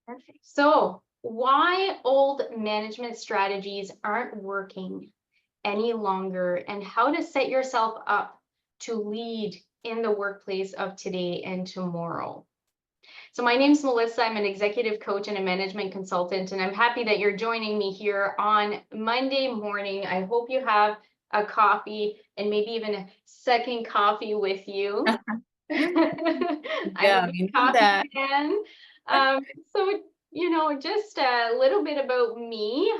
Perfect. So, why old management strategies aren't working any longer, and how to set yourself up to lead in the workplace of today and tomorrow. So, my name is Melissa. I'm an executive coach and a management consultant, and I'm happy that you're joining me here on Monday morning. I hope you have a coffee and maybe even a second coffee with you. I'm a Yeah, big we need coffee that. fan. Um, so, just a little bit about me,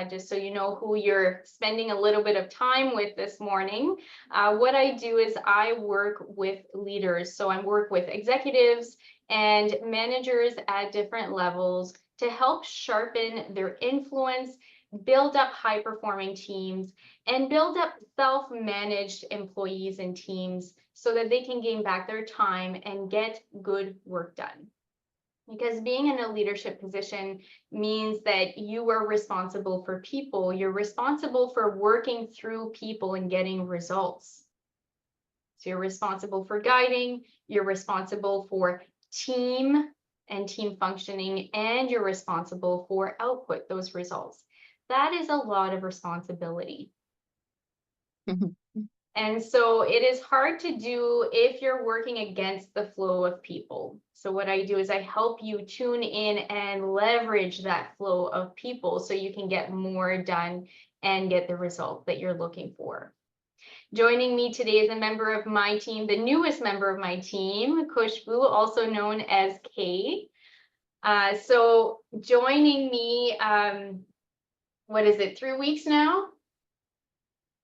just so you know who you're spending a little bit of time with this morning. What I do is I work with leaders. So I work with executives and managers at different levels to help sharpen their influence, build up high performing teams, and build up self-managed employees and teams so that they can gain back their time and get good work done. Because being in a leadership position means that you are responsible for people, you're responsible for working through people and getting results. So you're responsible for guiding, you're responsible for team and team functioning, and you're responsible for output, those results. That is a lot of responsibility. And so it is hard to do if you're working against the flow of people. So what I do is I help you tune in and leverage that flow of people so you can get more done and get the result that you're looking for. Joining me today is a member of my team, the newest member of my team, Kushbu, also known as Kay. So joining me, what is it, 3 weeks now?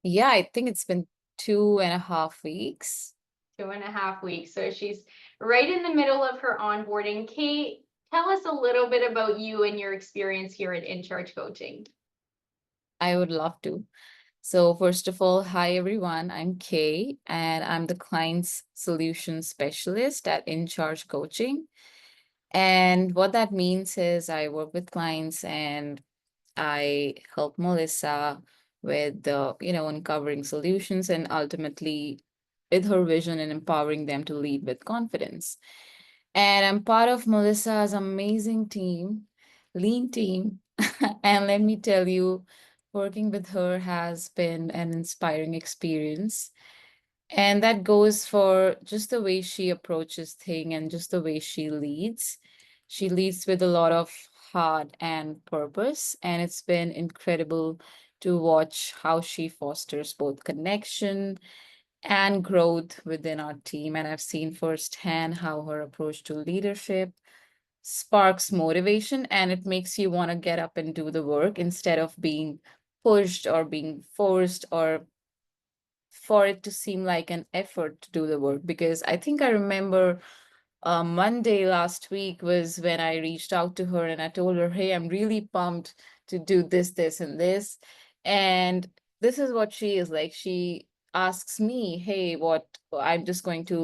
Yeah, I think it's been 2.5 weeks. 2.5 weeks. So she's right in the middle of her onboarding. Kate, tell us a little bit about you and your experience here at In Charge Coaching. I would love to. So first of all, hi everyone. I'm Kay, and I'm the client's solution specialist at In Charge Coaching. And what that means is I work with clients and I help Melissa with uncovering solutions and ultimately with her vision and empowering them to lead with confidence. And I'm part of Melissa's amazing team, lean team. And let me tell you, working with her has been an inspiring experience. And that goes for just the way she approaches things and just the way she leads. She leads with a lot of heart and purpose, and it's been incredible to watch how she fosters both connection and growth within our team. And I've seen firsthand how her approach to leadership sparks motivation and it makes you want to get up and do the work instead of being pushed or being forced or for it to seem like an effort to do the work. Because I think I remember Monday last week was when I reached out to her and I told her, hey, I'm really pumped to do this, this, and this. And this is what she is like. She asks me, hey, what I'm just going to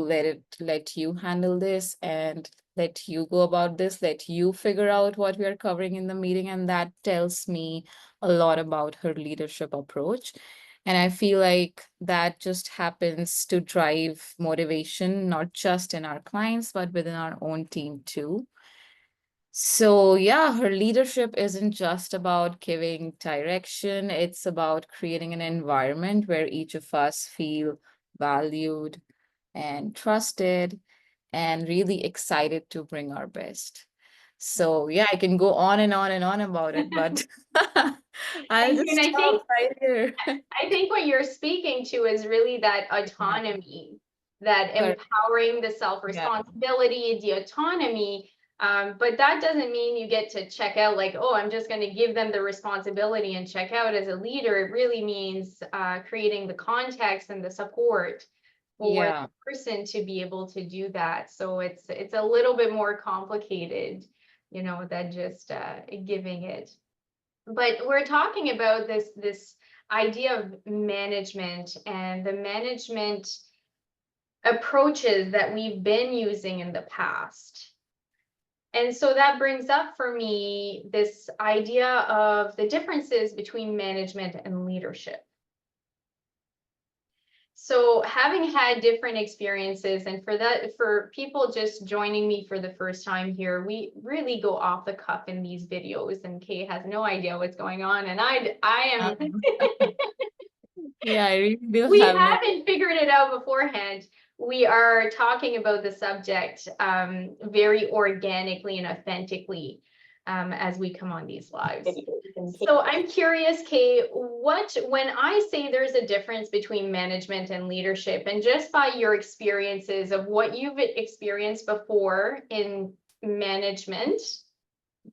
let you handle this and let you go about this, let you figure out what we are covering in the meeting. And that tells me a lot about her leadership approach. And I feel like that just happens to drive motivation, not just in our clients, but within our own team too. So, yeah, her leadership isn't just about giving direction, it's about creating an environment where each of us feel valued and trusted and really excited to bring our best. So, yeah, I can go on and on and on about it, but I'll Thank you. And just stop right here. I think what you're speaking to is really that Yeah, autonomy, that correct. empowering the Yeah. self-responsibility, the autonomy. But that doesn't mean you get to check out like, oh, I'm just going to give them the responsibility and check out as a leader. It really means creating the context and the support for Yeah. the person to be able to do that. So it's a little bit more complicated, than just giving it. But we're talking about this idea of management and the management approaches that we've been using in the past. And so that brings up for me this idea of the differences between management and leadership. So having had different experiences, and for people just joining me for the first time here, we really go off the cuff in these videos, and Kay has no idea what's going on, and I am Um, yeah, I really do we have no. haven't figured it out beforehand. We are talking about the subject very organically and authentically as we come on these lives. So I'm curious, Kay, when I say there's a difference between management and leadership, and just by your experiences of what you've experienced before in management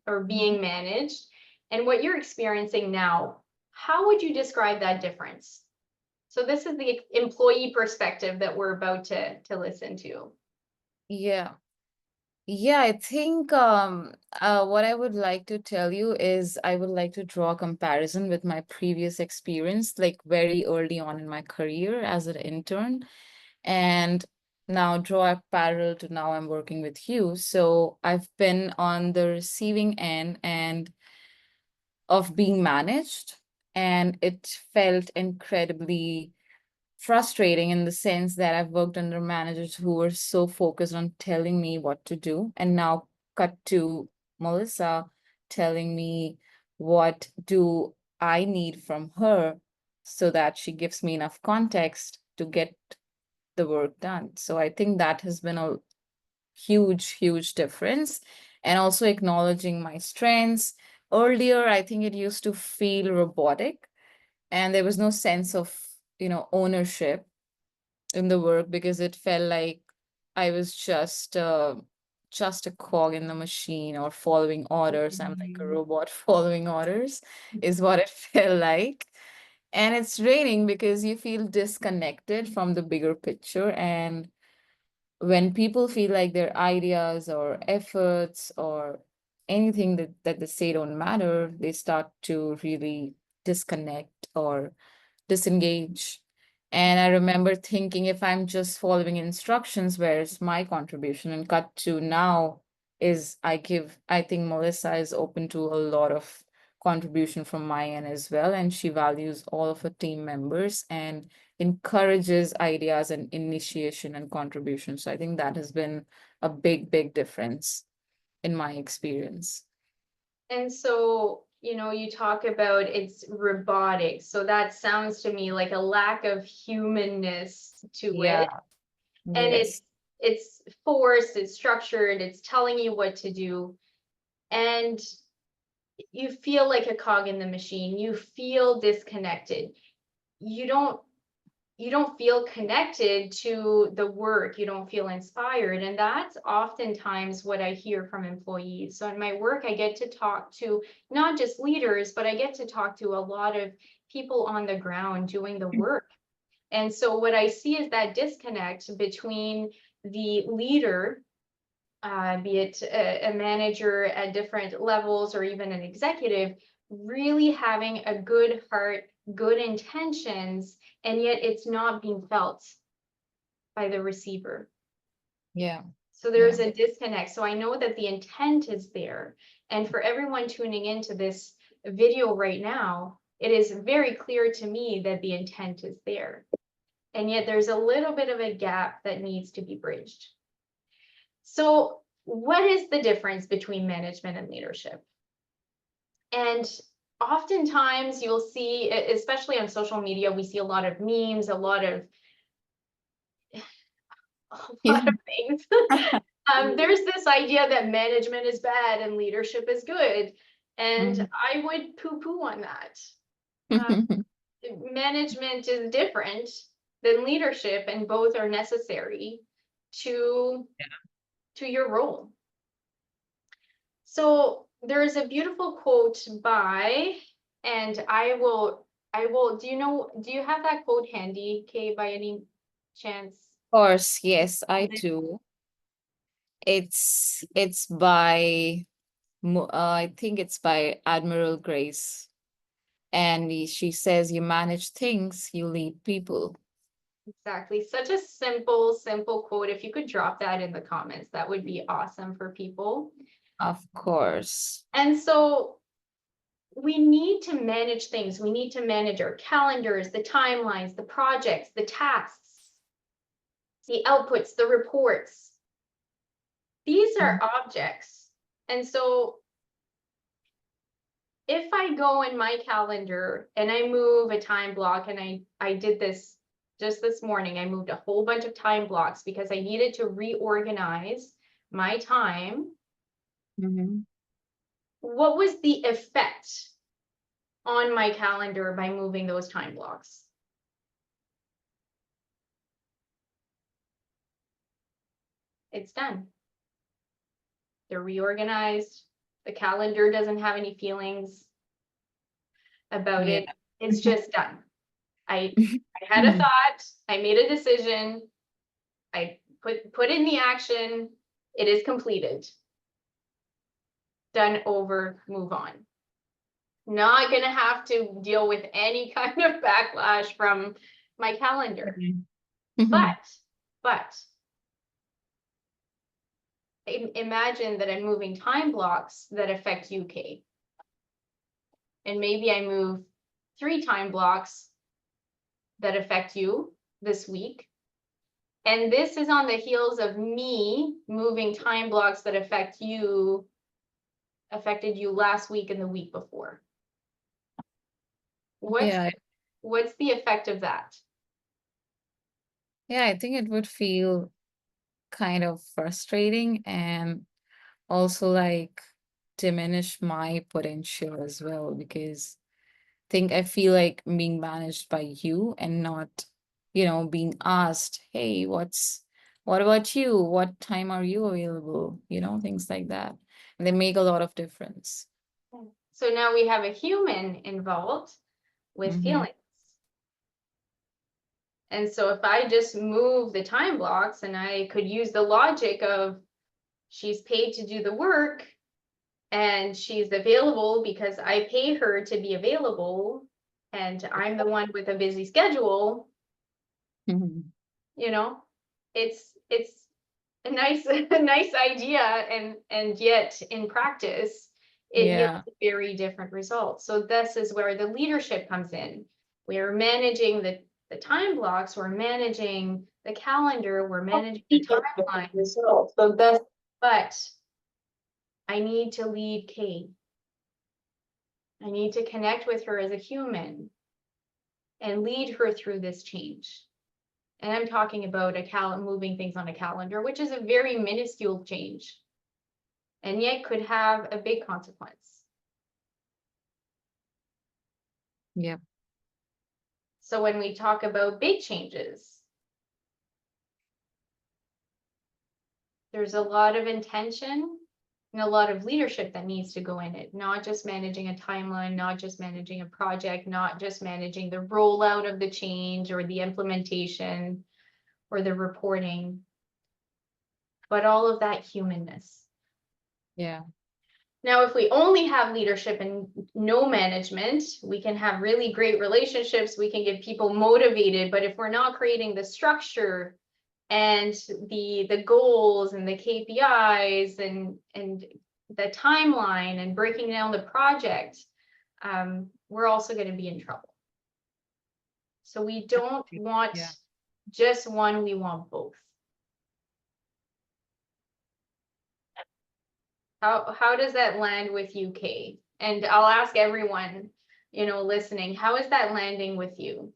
or being managed, and what you're experiencing now, how would you describe that difference? So this is the employee perspective that we're about to listen to. Yeah. Yeah, I think what I would like to tell you is I would like to draw a comparison with my previous experience, like very early on in my career as an intern, and now draw a parallel to now I'm working with you. So I've been on the receiving end and of being managed, and it felt incredibly frustrating in the sense that I've worked under managers who were so focused on telling me what to do, and now cut to Melissa telling me what do I need from her so that she gives me enough context to get the work done. So I think that has been a huge, huge difference. And also acknowledging my strengths. Earlier, I think it used to feel robotic and there was no sense of, ownership in the work because it felt like I was just a cog in the machine or following orders. I'm like a robot following orders is what it felt like. And it's draining because you feel disconnected from the bigger picture. And when people feel like their ideas or efforts or anything that they say don't matter, they start to really disconnect or disengage. And I remember thinking, if I'm just following instructions, where's my contribution? And cut to now is I think Melissa is open to a lot of contribution from my end as well. And she values all of her team members and encourages ideas and initiation and contribution. So I think that has been a big, big difference in my experience. And so, you talk about it's robotic. So that sounds to me like a lack of humanness to Yeah, it. And yes. it's forced, it's structured, it's telling you what to do. And you feel like a cog in the machine. You feel disconnected. You don't you don't feel connected to the work, you don't feel inspired. And that's oftentimes what I hear from employees. So in my work, I get to talk to not just leaders, but I get to talk to a lot of people on the ground doing the work. And so what I see is that disconnect between the leader, be it a manager at different levels or even an executive, really having a good heart, good intentions, and yet it's not being felt by the receiver. Yeah. So Yeah. there's a disconnect. So I know that the intent is there. And for everyone tuning into this video right now, it is very clear to me that the intent is there. And yet there's a little bit of a gap that needs to be bridged. So what is the difference between management and leadership? And oftentimes you'll see, especially on social media, we see a lot of memes, a lot of Yeah. things. There's this idea that management is bad and leadership is good. And I would poo-poo on that. Management is different than leadership, and both are necessary to your role. So there's a beautiful quote by, and do you have that quote handy, Kay, by any chance? Course, yes, I do. It's by I think it's by Admiral Grace, and she says, "You manage things, you lead people." Exactly. Such a simple quote. If you could drop that in the comments, that would be awesome for people. Of course. And so we need to manage things. We need to manage our calendars, the timelines, the projects, the tasks, the outputs, the reports. These are objects. And so if I go in my calendar and I move a time block, and I did this just this morning, I moved a whole bunch of time blocks because I needed to reorganize my time. Mhm. What was the effect on my calendar by moving those time blocks? It's done. They're reorganized. The calendar doesn't have any feelings about Yeah. it. It's just done. I had a thought, I made a decision, I put in the action, it is completed. Done, over, move on. Not gonna have to deal with any kind of backlash from my calendar. Mhm. But imagine that I'm moving time blocks that affect UK. And maybe I move 3 time blocks that affect you this week. And this is on the heels of me moving time blocks that affected you last week and the week before. Yeah, What's the effect of that? yeah, I think it would feel kind of frustrating and also like diminish my potential as well, because I feel like I'm being managed by you and not, being asked, hey, what about you? What time are you available? Things like that. And they make a lot of difference. So now we have a human involved with Mm-hmm. feelings. And so if I just move the time blocks, and I could use the logic of she's paid to do the work and she's available because I pay her to be available, and I'm the one with a busy schedule, Mm-hmm. it's a nice a nice idea, and yet in practice it yields Yeah. very different results. So this is where the leadership comes in. We are managing the time blocks, we're managing the calendar, we're managing the timeline. So that's But I need to lead Kate. I need to connect with her as a human and lead her through this change. And I'm talking about moving things on a calendar, which is a very minuscule change, and yet could have a big consequence. yeah. So when we talk about big changes, there's a lot of intention and a lot of leadership that needs to go in it, not just managing a timeline, not just managing a project, not just managing the rollout of the change or the implementation or the reporting, but all of that humanness. Yeah. Now, if we only have leadership and no management, we can have really great relationships, we can get people motivated, but if we're not creating the structure and the goals and the KPIs and the timeline and breaking down the project, we're also going to be in trouble. So we don't want Yeah. just one, we want both. How does that land with you, Kay? And I'll ask everyone, listening, how is that landing with you?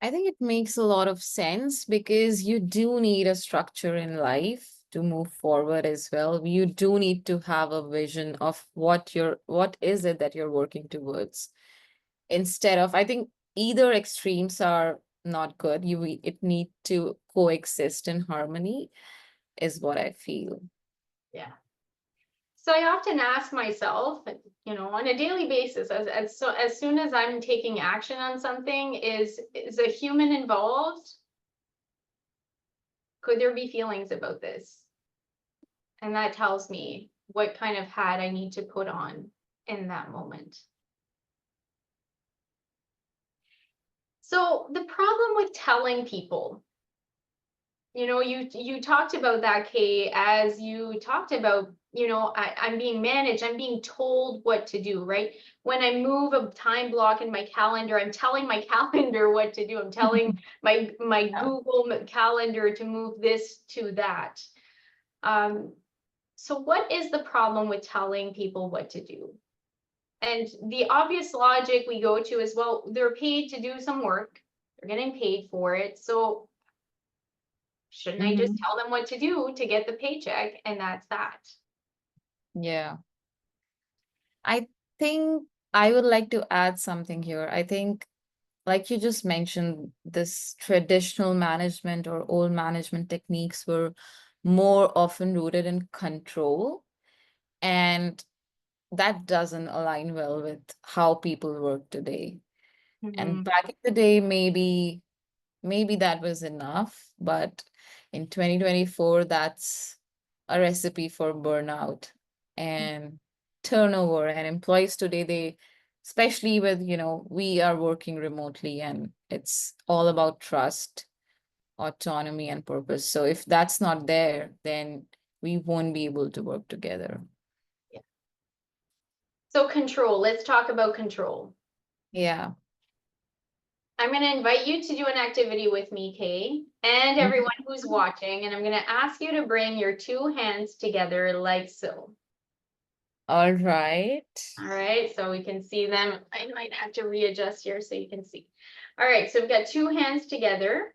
I think it makes a lot of sense because you do need a structure in life to move forward as well. You do need to have a vision of what is it that you're working towards. Instead of, I think either extremes are not good. It need to coexist in harmony is what I feel. Yeah. So I often ask myself, on a daily basis, as soon as I'm taking action on something, is a human involved? Could there be feelings about this? And that tells me what kind of hat I need to put on in that moment. So the problem with telling people, you know, you talked about that, Kay, as you talked about, you know, I'm being managed, I'm being told what to do, right? When I move a time block in my calendar, I'm telling my calendar what to do. I'm telling my Yeah. Google Calendar to move this to that. So what is the problem with telling people what to do? And the obvious logic we go to is, well, they're paid to do some work, they're getting paid for it, so shouldn't I just Mhm. tell them what to do to get the paycheck? And that's that. Yeah. I think I would like to add something here. I think, like you just mentioned, this traditional management or old management techniques were more often rooted in control, and that doesn't align well with how people work today. And Mhm. back in the day, maybe that was enough, but in 2024, that's a recipe for burnout and turnover. And employees today, especially with, we are working remotely and it's all about trust, autonomy, and purpose. So if that's not there, then we won't be able to work together. Yeah. So control, let's talk about control. Yeah. I'm going to invite you to do an activity with me, Kay, and everyone who's Mhm. watching, and I'm going to ask you to bring your two hands together like so. All right. All right, so we can see them. I might have to readjust here so you can see. All right, so we've got two hands together.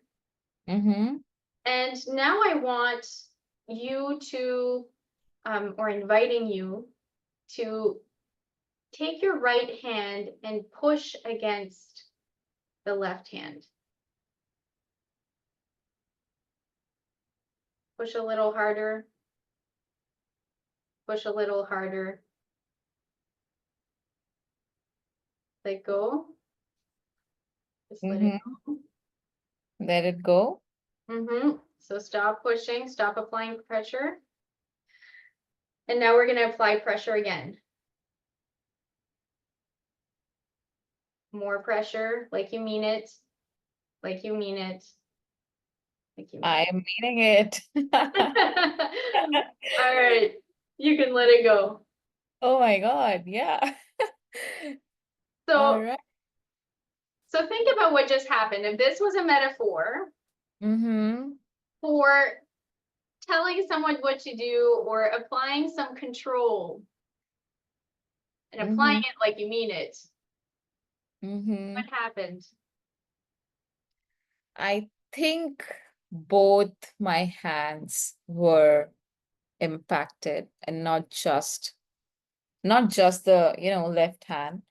Mm-hmm. And now I want you to, or inviting you to take your right hand and push against the left hand. Push a little harder. Push a little harder. Let go. Just let it Mm-hmm. go. Let it go. So stop pushing, stop applying pressure. And now we're going to apply pressure again. More pressure, like you mean it, like you mean it, like you mean I am meaning it. it. All right, you can let it go. Oh my God, yeah. All So, right. so think about what just happened. If this was a metaphor Mm-hmm. for telling someone what to do or applying some control and applying Mm-hmm. it like you mean it, Mm-hmm. what happened? I think both my hands were impacted and not just the, left hand.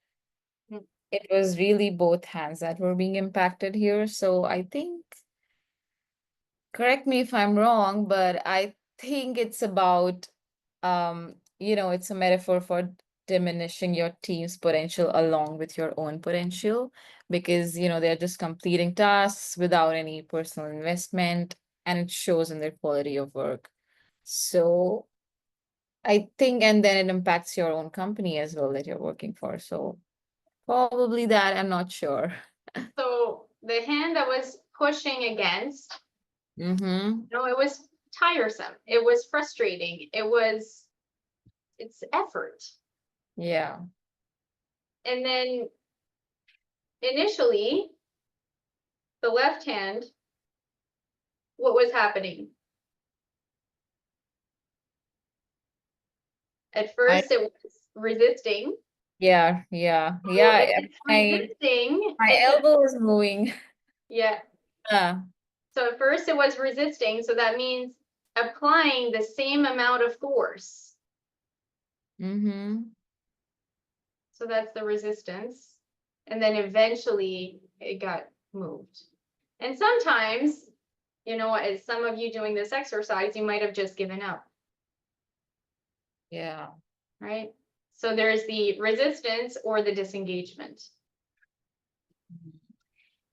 Mm. It was really both hands that were being impacted here. So I think, correct me if I'm wrong, but I think it's about, it's a metaphor for diminishing your team's potential along with your own potential because, they're just completing tasks without any personal investment and it shows in their quality of work. So I think, and then it impacts your own company as well that you're working for. So probably that, I'm not sure. So the hand that was pushing against, Mm-hmm. no, it was tiresome. It was frustrating. It's effort. Yeah. And then initially, the left hand, what was happening? At I first, it was resisting. yeah. If it's My resisting, my it's elbow is moving. yeah. Yeah. So at first it was resisting. So that means applying the same amount of force. Mm-hmm. So that's the resistance. And then eventually it got moved. And sometimes, you know, as some of you doing this exercise, you might have just given up, Yeah. right? So there's the resistance or the disengagement.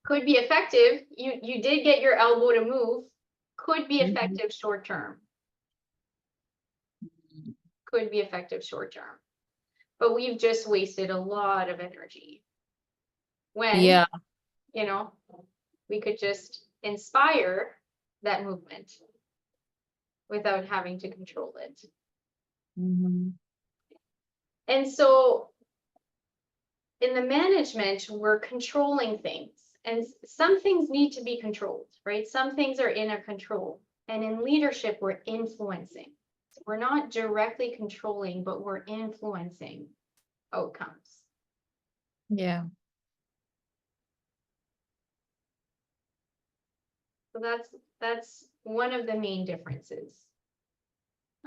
Could be effective. You did get your elbow to move. Could be Mhm. effective short term. Could be effective short term. But we've just wasted a lot of energy when, Yeah. you know, we could just inspire that movement without having to control it. Mhm. And so in the management, we're controlling things, and some things need to be controlled, right? Some things are in our control. And in leadership, we're influencing. So we're not directly controlling, but we're influencing outcomes. Yeah. So that's one of the main differences.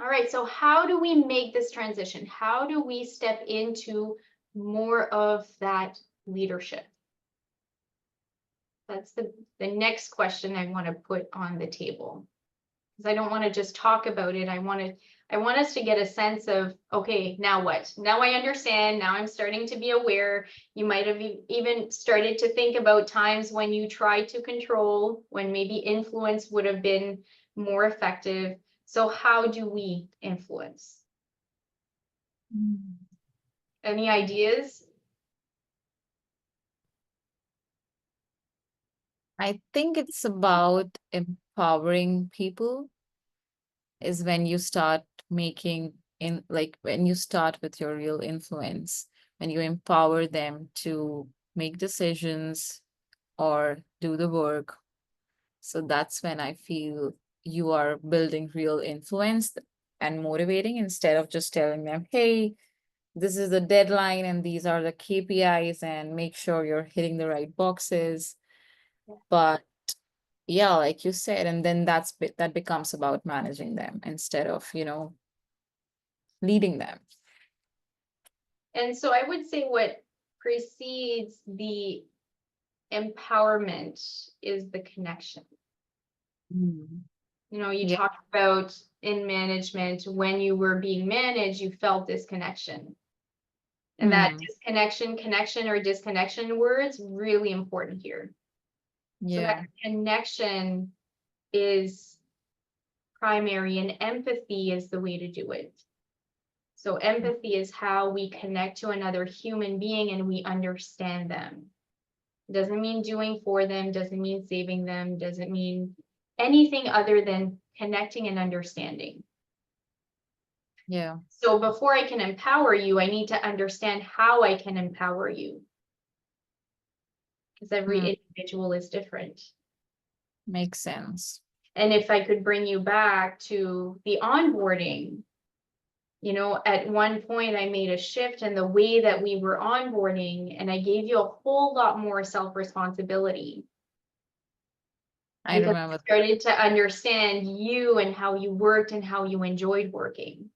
All right, so how do we make this transition? How do we step into more of that leadership? That's the next question I want to put on the table. Because I don't want to just talk about it. I want us to get a sense of, okay, now what? Now I understand. Now I'm starting to be aware. You might have even started to think about times when you tried to control, when maybe influence would have been more effective. So how do we influence? Mm. Any ideas? I think it's about empowering people is when you start making when you start with your real influence, when you empower them to make decisions or do the work. So that's when I feel you are building real influence and motivating instead of just telling them, hey, this is the deadline and these are the KPIs and make sure you're hitting the right boxes. But yeah, like you said, and then that becomes about managing them instead of, leading them. And so I would say what precedes the empowerment is the connection. You Yeah. talked about in management, when you were being managed, you felt this connection. And that disconnection, connection, or disconnection words really important here. So Yeah. that connection is primary, and empathy is the way to do it. So empathy is how we connect to another human being and we understand them. Doesn't mean doing for them, doesn't mean saving them, doesn't mean anything other than connecting and understanding. Yeah. So before I can empower you, I need to understand how I can empower you. Because every individual is different. Makes sense. And if I could bring you back to the onboarding, at one point I made a shift in the way that we were onboarding, and I gave you a whole lot more self-responsibility. I Because remember. I started to understand you and how you worked and how you enjoyed working.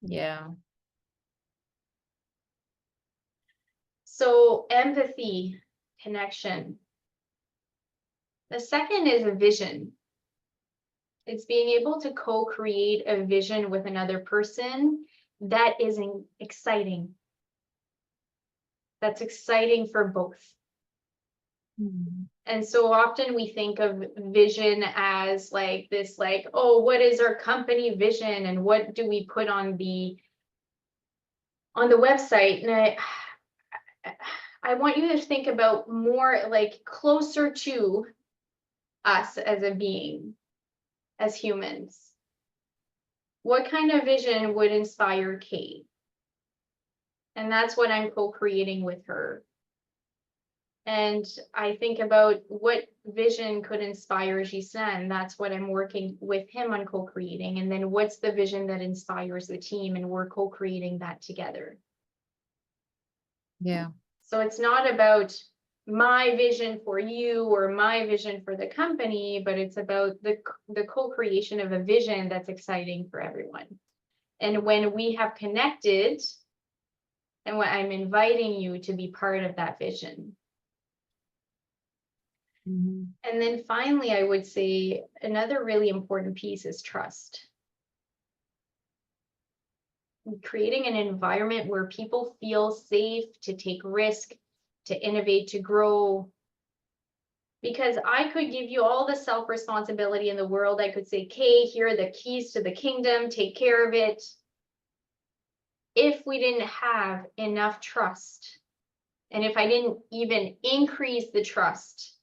Yeah. So empathy, connection. The second is a vision. It's being able to co-create a vision with another person that is exciting. That's exciting for both. And so often we think of vision as like this, like, oh, what is our company vision and what do we put on the website? And I want you to think about more like closer to us as a being, as humans. What kind of vision would inspire Kate? And that's what I'm co-creating with her. And I think about what vision could inspire Jisan. That's what I'm working with him on co-creating. And then what's the vision that inspires the team? And we're co-creating that together. Yeah. So it's not about my vision for you or my vision for the company, but it's about the co-creation of a vision that's exciting for everyone. And when we have connected, and when I'm inviting you to be part of that vision. And then finally, I would say another really important piece is trust. Creating an environment where people feel safe to take risk, to innovate, to grow. Because I could give you all the self-responsibility in the world. I could say, Kay, here are the keys to the kingdom, take care of it. If we didn't have enough trust, and if I didn't even increase the trust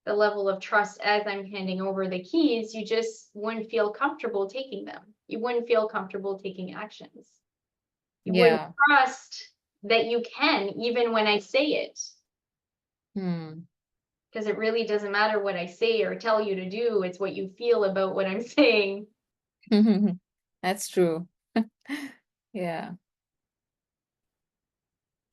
the level of trust as I'm handing over the keys, you just wouldn't feel comfortable taking them. You wouldn't feel comfortable taking actions. You wouldn't Yeah. trust that you can, even when I say it, Hmm. because it really doesn't matter what I say or tell you to do. It's what you feel about what I'm saying. That's true. Yeah.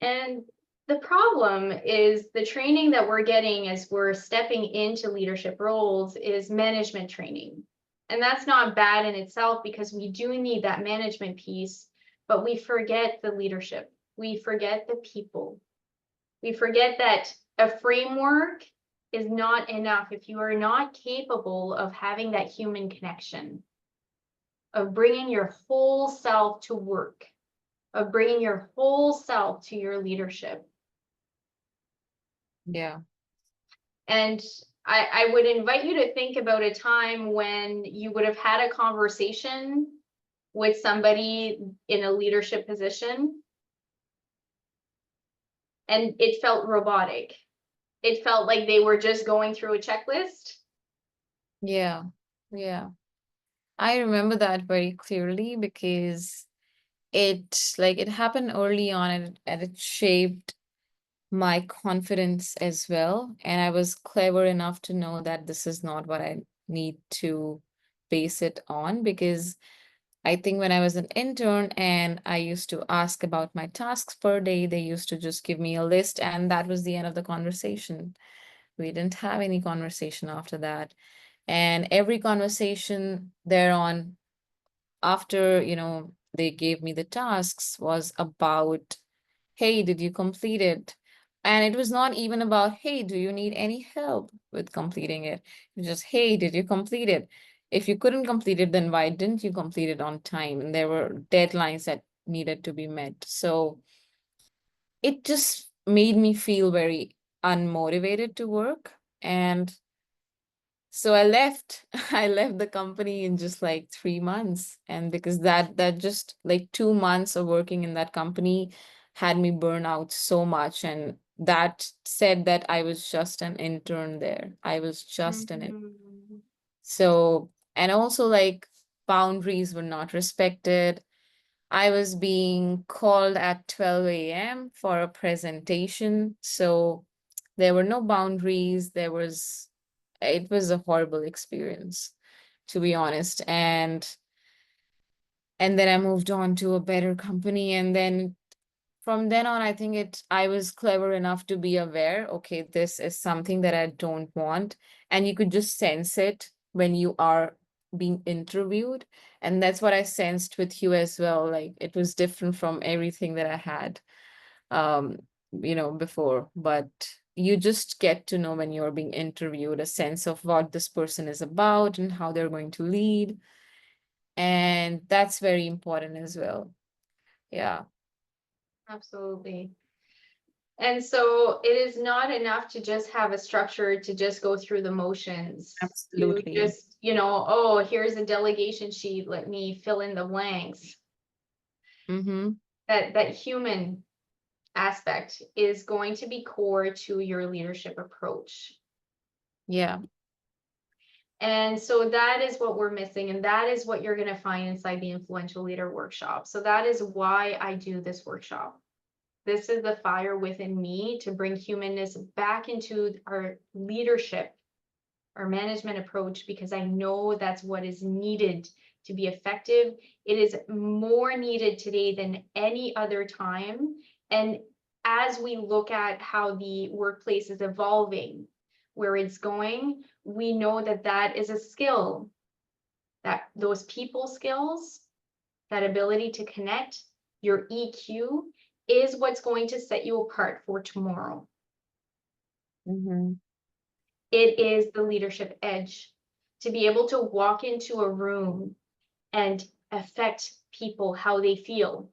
And the problem is the training that we're getting as we're stepping into leadership roles is management training. And that's not bad in itself because we do need that management piece, but we forget the leadership. We forget the people. We forget that a framework is not enough if you are not capable of having that human connection, of bringing your whole self to work, of bringing your whole self to your leadership. Yeah. And I would invite you to think about a time when you would have had a conversation with somebody in a leadership position and it felt robotic. It felt like they were just going through a checklist. Yeah. Yeah. I remember that very clearly because it happened early on and it shaped my confidence as well. And I was clever enough to know that this is not what I need to base it on, because I think when I was an intern and I used to ask about my tasks per day, they used to just give me a list and that was the end of the conversation. We didn't have any conversation after that. And every conversation thereon, after, they gave me the tasks, was about, hey, did you complete it? And it was not even about, hey, do you need any help with completing it? It was just, hey, did you complete it? If you couldn't complete it, then why didn't you complete it on time? And there were deadlines that needed to be met. So it just made me feel very unmotivated to work. And so I left. I left the company in just like 3 months. And because that just like 2 months of working in that company had me burn out so much. And that said that I was just an intern there. I was just an intern. Mhm. So, and also like boundaries were not respected. I was being called at 12 a.m. for a presentation. So there were no boundaries. It was a horrible experience, to be honest. And then I moved on to a better company. And then from then on, I think I was clever enough to be aware, okay, this is something that I don't want. And you could just sense it when you are being interviewed. And that's what I sensed with you as well. Like it was different from everything that I had um, before. But you just get to know when you're being interviewed a sense of what this person is about and how they're going to lead. And that's very important as well. Yeah, Absolutely. And so it is not enough to just have a structure to just go through the motions. You absolutely. just, oh, here's a delegation sheet, let me fill in the blanks. Mm-hmm. That human aspect is going to be core to your leadership approach. Yeah. And so that is what we're missing. And that is what you're going to find inside the Influential Leader Workshop. So that is why I do this workshop. This is the fire within me to bring humanness back into our leadership, our management approach, because I know that's what is needed to be effective. It is more needed today than any other time. And as we look at how the workplace is evolving, where it's going, we know that that is a skill, that those people skills, that ability to connect, your EQ is what's going to set you apart for tomorrow. Mm-hmm. It is the leadership edge to be able to walk into a room and affect people how they feel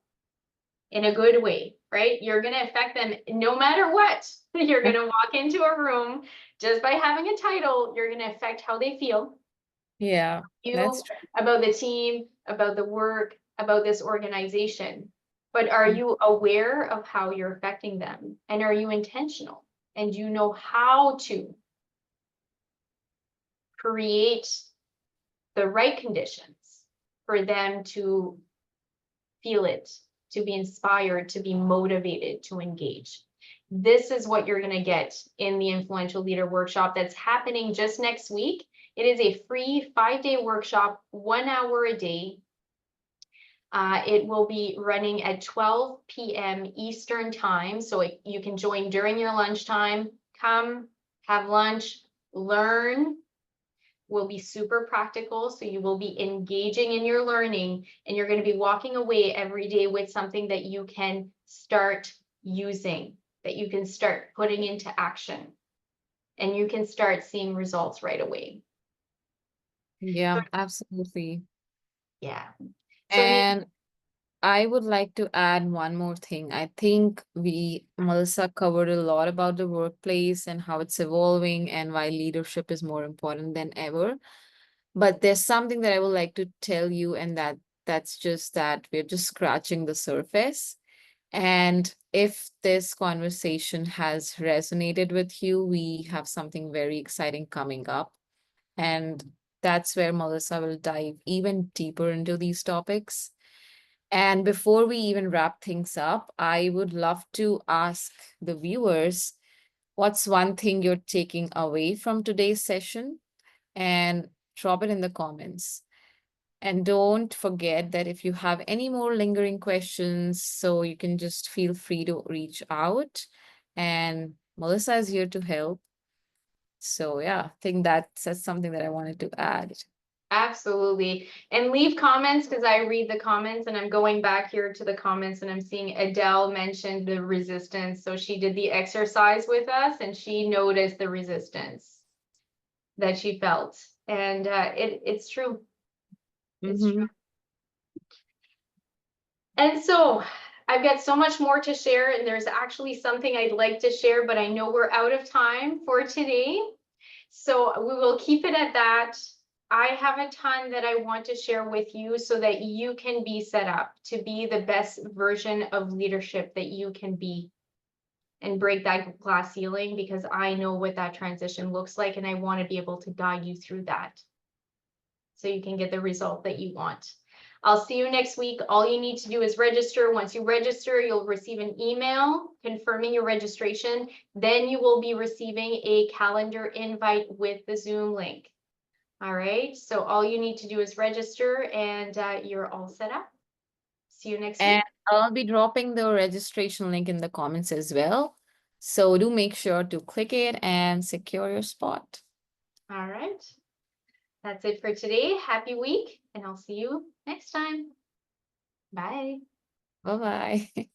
in a good way, right? You're going to affect them no matter what. You're going to walk into a room just by having a title, you're going to affect how they feel. Yeah, that's You, true. about the team, about the work, about this organization. But are Mm. you aware of how you're affecting them? And are you intentional? And you know how to? create the right conditions for them to feel it, to be inspired, to be motivated, to engage. This is what you're going to get in the Influential Leader Workshop that's happening just next week. It is a free 5-day workshop, 1 hour a day. It will be running at 12 p.m. Eastern time. So you can join during your lunchtime, come, have lunch, learn. Will be super practical. So you will be engaging in your learning, and you're going to be walking away every day with something that you can start using, that you can start putting into action, and you can start seeing results right away. Yeah, absolutely. Yeah. So And I would like to add one more thing. I think Melissa covered a lot about the workplace and how it's evolving and why leadership is more important than ever. But there's something that I would like to tell you, and that's just that we're just scratching the surface. And if this conversation has resonated with you, we have something very exciting coming up. And that's where Melissa will dive even deeper into these topics. And before we even wrap things up, I would love to ask the viewers, what's one thing you're taking away from today's session? And drop it in the comments. And don't forget that if you have any more lingering questions, so you can just feel free to reach out. And Melissa is here to help. So yeah, I think that's something that I wanted to add. absolutely. And leave comments, because I read the comments, and I'm going back here to the comments, and I'm seeing Adele mentioned the resistance. So she did the exercise with us, and she noticed the resistance that she felt. And it's true. It's true. And so I've got so much more to share, and there's actually something I'd like to share, but I know we're out of time for today. So we will keep it at that. I have a ton that I want to share with you so that you can be set up to be the best version of leadership that you can be, and break that glass ceiling, because I know what that transition looks like, and I want to be able to guide you through that so you can get the result that you want. I'll see you next week. All you need to do is register. Once you register, you'll receive an email confirming your registration. Then you will be receiving a calendar invite with the Zoom link. All right, so all you need to do is register, and you're all set up. See you next week. And I'll be dropping the registration link in the comments as well. So do make sure to click it and secure your spot. All right, that's it for today. Happy week, and I'll see you next time. Bye. Bye-bye.